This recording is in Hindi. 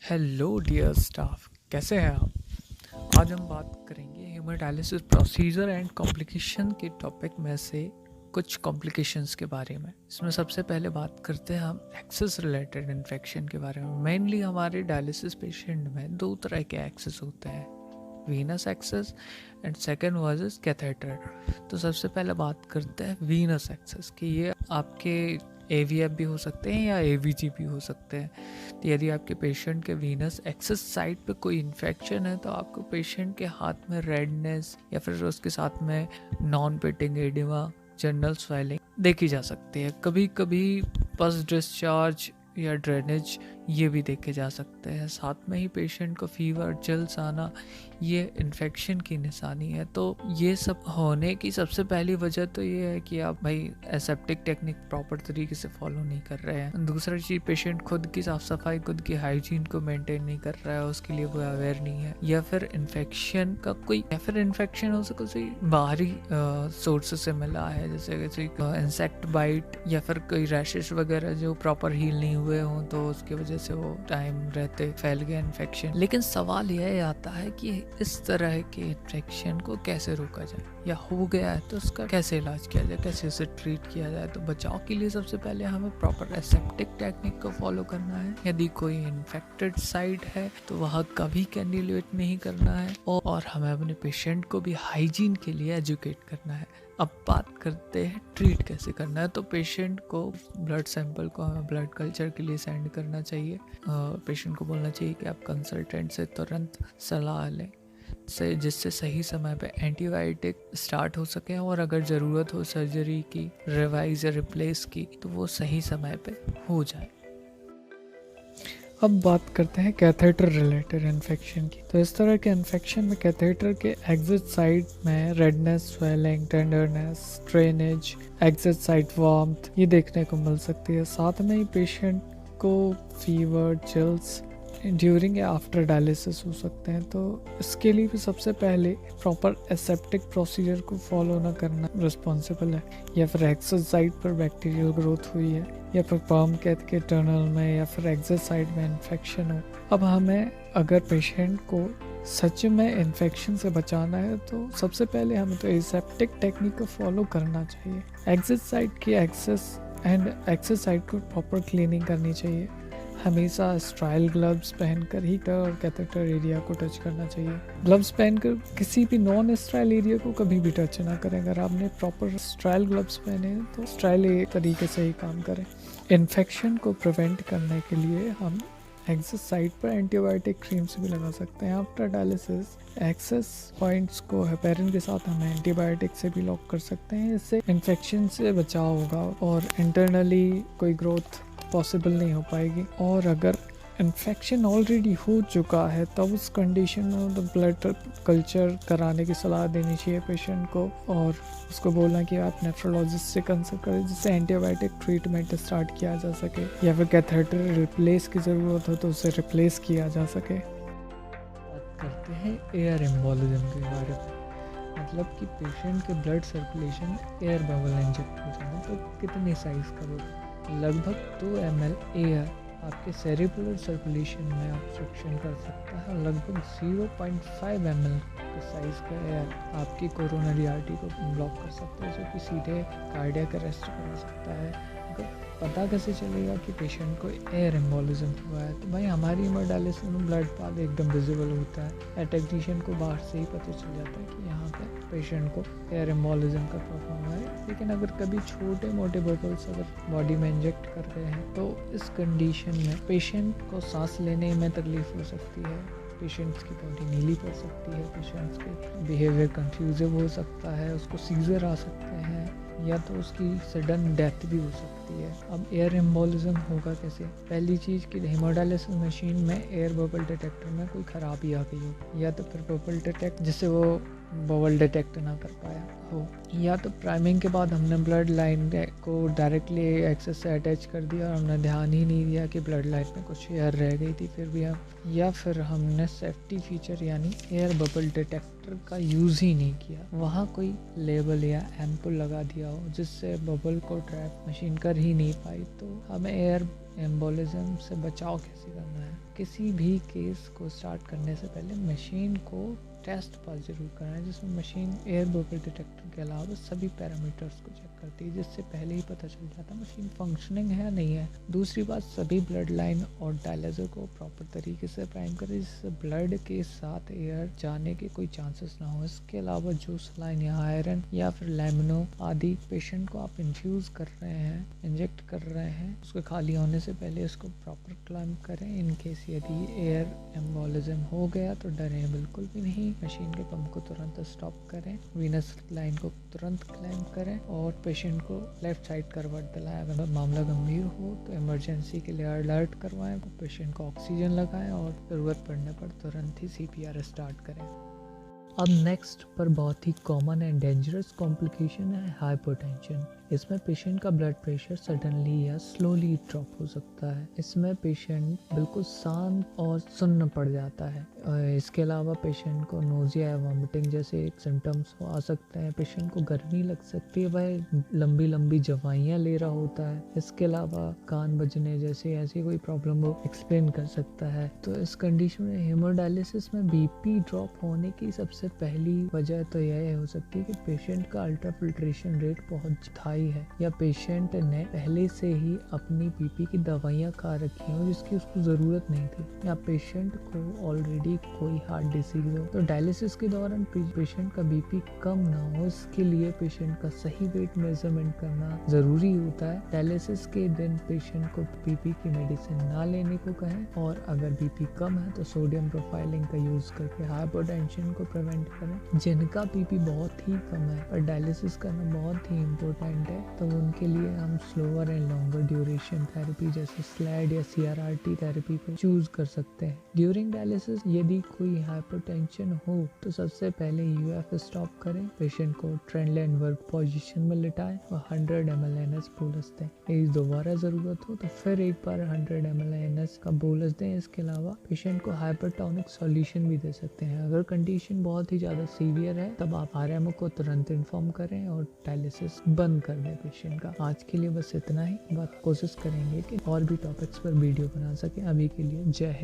हेलो डियर स्टाफ, कैसे हैं आप। आज हम बात करेंगे हेमाडायलिसिस प्रोसीजर एंड कॉम्प्लिकेशन के टॉपिक में से कुछ कॉम्प्लिकेशंस के बारे में। इसमें सबसे पहले बात करते हैं हम एक्सेस रिलेटेड इन्फेक्शन के बारे में। मेनली हमारे डायलिसिस पेशेंट में दो तरह के एक्सेस होते हैं, venous access and second was is catheter. तो सबसे पहले बात करते हैं वीनस एक्सेस कि ये आपके AVF भी हो सकते हैं या AVG भी हो सकते हैं। तो यदि आपके पेशेंट के वीनस एक्सेस साइट पे कोई इन्फेक्शन है तो आपको पेशेंट के हाथ में रेडनेस या फिर उसके साथ में non painting oedema, general swelling देखी जा सकती है। कभी कभी पस डिस्चार्ज या ड्रेनेज ये भी देखे जा सकते हैं। साथ में ही पेशेंट को फीवर, जल्स आना, ये इन्फेक्शन की निशानी है। तो ये सब होने की सबसे पहली वजह तो ये है कि आप भाई एसेप्टिक टेक्निक प्रॉपर तरीके से फॉलो नहीं कर रहे हैं। दूसरा चीज, पेशेंट खुद की साफ सफाई, खुद की हाइजीन को मेंटेन नहीं कर रहा है, उसके लिए वो अवेयर नहीं है, या फिर इन्फेक्शन का कोई हो सके कोई बाहरी सोर्स से मिला है, जैसे इंसेक्ट बाइट या फिर कोई रैशेस वगैरह जो प्रॉपर हील नहीं हुए हों, तो उसकी वजह से वो टाइम रहते फैल गया इन्फेक्शन। लेकिन सवाल यह आता है कि इस तरह के इन्फेक्शन को कैसे रोका जाए, या हो गया है तो उसका कैसे इलाज किया जाए, कैसे उसे ट्रीट किया जाए। तो बचाव के लिए सबसे पहले हमें प्रॉपर एसेप्टिक टेक्निक को फॉलो करना है। यदि कोई इन्फेक्टेड साइट है तो वहाँ कभी कैंडिलेट नहीं करना है, और हमें अपने पेशेंट को भी हाइजीन के लिए एजुकेट करना है। अब बात करते हैं ट्रीट कैसे करना है। तो पेशेंट को ब्लड सैंपल को हमें ब्लड कल्चर के लिए सेंड करना चाहिए। पेशेंट को बोलना चाहिए कि आप कंसल्टेंट से तुरंत सलाह लें, जिससे सही समय पे एंटीबायोटिक स्टार्ट हो सके, और अगर ज़रूरत हो सर्जरी की, रिवाइज या रिप्लेस की, तो वो सही समय पे हो जाए। अब बात करते हैं कैथेटर रिलेटेड इन्फेक्शन की। तो इस तरह के इन्फेक्शन में कैथेटर के एग्जिट साइड में redness, swelling, tenderness, drainage, exit side warmth ये देखने को मिल सकती है। साथ में ही पेशेंट को फीवर, चिल्स ड्यूरिंग या आफ्टर डायलिसिस हो सकते हैं। तो इसके लिए भी सबसे पहले प्रॉपर एसेप्टिक प्रोसीजर को फॉलो ना करना रिस्पॉन्सिबल है, या फिर एक्सेस साइट पर बैक्टीरियल ग्रोथ हुई है, या फिर पर्म कैथ के टनल में, या फिर एग्जिट साइट में इन्फेक्शन हो। अब हमें अगर पेशेंट को सच में इन्फेक्शन से बचाना है तो सबसे पहले हमें तो एसेप्टिक टेक्निक को फॉलो करना चाहिए। एग्जिट साइट की एक्सेस साइट को प्रॉपर क्लीनिंग करनी चाहिए। हमेशा स्ट्राइल ग्लव्स पहनकर ही और कैथेटर एरिया को टच करना चाहिए। ग्लव्स पहनकर किसी भी नॉन स्ट्राइल एरिया को कभी भी टच ना करें। अगर आपने प्रॉपर स्ट्राइल ग्लव्स पहने हैं तो स्ट्राइल तरीके से ही काम करें। इन्फेक्शन को प्रिवेंट करने के लिए हम एक्सेस साइट पर एंटीबायोटिक क्रीम्स भी लगा सकते हैं। आफ्टर डायलिसिस एक्सेस पॉइंट्स को हेपेरिन के साथ हम एंटीबायोटिक से भी लॉक कर सकते हैं। इससे इन्फेक्शन से बचाव होगा और इंटरनली कोई ग्रोथ पॉसिबल नहीं हो पाएगी। और अगर इन्फेक्शन ऑलरेडी हो चुका है तब उस कंडीशन में ब्लड कल्चर कराने की सलाह देनी चाहिए पेशेंट को, और उसको बोलना कि आप नेफ्रोलॉजिस्ट से कंसल्ट करें, जिससे एंटीबायोटिक ट्रीटमेंट स्टार्ट किया जा सके, या फिर कैथेटर रिप्लेस की ज़रूरत हो तो उसे रिप्लेस किया जा सके। बात करते हैं एयर एम्बोलिज्म के बारे में। मतलब कि पेशेंट के blood circulation air bubble inject हो जाना, तो कितनी साइज का होगा? लगभग 2 ml एयर आपके सेरिकुलर सर्कुलेशन में ऑब्स्ट्रक्शन कर सकता है। लगभग 0.5 ml के साइज का एयर आपकी कोरोनरी आर्टरी को ब्लॉक कर सकता है, जो कि सीधे कार्डियक अरेस्ट करा सकता है। अगर पता कैसे चलेगा कि पेशेंट को एयर एम्बोलिज्म हुआ है? तो भाई हमारी हेमोडायलिसिस में ब्लड पाथ एकदम विजिबल होता है। टेक्नीशियन को बाहर से ही पता चल जाता है कि यहाँ पे पेशेंट को एयर एम्बोलिज्म का प्रॉब्लम हुआ है। लेकिन अगर कभी छोटे मोटे बबल्स अगर बॉडी में इंजेक्ट कर रहे हैं तो इस कंडीशन में पेशेंट को सांस लेने में तकलीफ हो सकती है, पेशेंट्स की बॉडी नीली पड़ सकती है, पेशेंट्स के बिहेवियर कंफ्यूजिव हो सकता है, उसको सीजर आ सकते हैं, या तो उसकी सडन डेथ भी हो सकती है। अब एयर एम्बोलिज्म होगा कैसे? पहली चीज़ कि हेमोडायलिसिस मशीन में एयर बबल डिटेक्टर में कोई खराबी आ गई हो, या तो फिर बबल डिटेक्ट जिससे वो बबल डिटेक्ट ना कर पाया हो, या तो प्राइमिंग के बाद हमने ब्लड लाइन को डायरेक्टली एक्सेस से अटैच कर दिया और हमने ध्यान ही नहीं दिया कि ब्लड लाइन में कुछ एयर रह गई थी फिर भी हम, या फिर हमने सेफ्टी फीचर यानी एयर बबल डिटेक्टर का यूज़ ही नहीं किया। वहाँ कोई लेबल या एम्पुल लगा दिया हो जिससे बबल को ट्रैप मशीन कर ही नहीं पाई, तो हमें एयर एम्बोलिज्म से बचाव कैसे करना है। किसी भी केस को स्टार्ट करने से पहले मशीन को टेस्ट पास जरूर करना है, जिसमें मशीन एयर बबल डिटेक्टर के अलावा सभी पैरामीटर्स को चेक करती है, जिससे पहले ही पता चल जाता है मशीन फंक्शनिंग है या नहीं है। दूसरी बात, सभी ब्लड लाइन और डायलिसिस को प्रॉपर तरीके से प्राइम करें, जिससे ब्लड के साथ एयर जाने के कोई चांसेस ना हो। इसके अलावा जो सलाइन या आयरन या फिर लैमिनो आदि पेशेंट को आप इन्फ्यूज़ कर रहे हैं, इंजेक्ट कर रहे हैं, उसके खाली होने से पहले इसको प्रॉपर क्लैम्प करें। इन केस यदि एयर एम्बोलिज्म हो गया तो डरें बिल्कुल भी नहीं। मशीन के पंप को तुरंत स्टॉप करें, वीनस लाइन को तुरंत क्लैम्प करें और पेशेंट को लेफ्ट साइड करवट दिलाएं। अगर मामला गंभीर हो तो इमरजेंसी के लिए अलर्ट करवाएं, पेशेंट को ऑक्सीजन लगाएं और ज़रूरत पड़ने पर तुरंत ही CPR स्टार्ट करें। अब नेक्स्ट पर बहुत ही कॉमन एंड डेंजरस कॉम्प्लिकेशन है हाइपरटेंशन। इसमें पेशेंट का ब्लड प्रेशर सडनली या स्लोली ड्रॉप हो सकता है। इसमें पेशेंट बिल्कुल शांत और सुन्न पड़ जाता है। इसके अलावा पेशेंट को नोजिया या वॉमिटिंग जैसे सिम्टम्स आ सकते हैं। पेशेंट को गर्मी लग सकती है, वह लंबी लंबी दवाइयाँ ले रहा होता है। इसके अलावा कान बजने जैसे ऐसी कोई प्रॉब्लम वो एक्सप्लेन कर सकता है। तो इस कंडीशन में हेमोडायलिसिस में BP ड्रॉप होने की सबसे पहली वजह तो यह हो सकती है कि पेशेंट का अल्ट्रा फिल्ट्रेशन रेट बहुत हाई है, या पेशेंट ने पहले से ही अपनी BP की दवाइयाँ खा रखी हो जिसकी उसको ज़रूरत नहीं थी, या पेशेंट को ऑलरेडी कोई हार्ट डिसीज हो। तो डायलिसिस के दौरान पेशेंट का BP कम ना हो, इसके लिए पेशेंट का सही वेट मेजरमेंट करना ज़रूरी होता है। डायलिसिस के दिन पेशेंट को BP की मेडिसिन ना लेने को कहें, और अगर BP कम है तो सोडियम प्रोफाइलिंग का यूज़ करके हाइपरटेंशन को प्रिवेंट करें। जिनका BP बहुत ही कम है पर डायलिसिस करना बहुत ही इम्पोर्टेंट है, तो उनके लिए हम slower and longer duration therapy जैसे स्लैड या CRRT थेरेपी को चूज कर सकते हैं। ड्यूरिंग डायलिसिस यदि कोई हाइपरटेंशन हो तो सबसे पहले UF स्टॉप करें, पेशेंट को ट्रेंडलैंड वर्क पोजीशन में लिटाएं और 100 ml NS बोलस दें। यदि दोबारा ज़रूरत हो तो फिर एक बार 100 ml NS का बोलस दें। इसके अलावा पेशेंट को हाइपरटोनिक सॉल्यूशन भी दे सकते हैं। अगर कंडीशन बहुत ही ज़्यादा सीवियर है तब आप RMO को तुरंत इन्फॉर्म करें और डायलिसिस बंद कर दें पेशेंट का। आज के लिए बस इतना ही। बात कोशिश करेंगे कि और भी टॉपिक्स पर वीडियो बना सकें। अभी के लिए जय हिंद।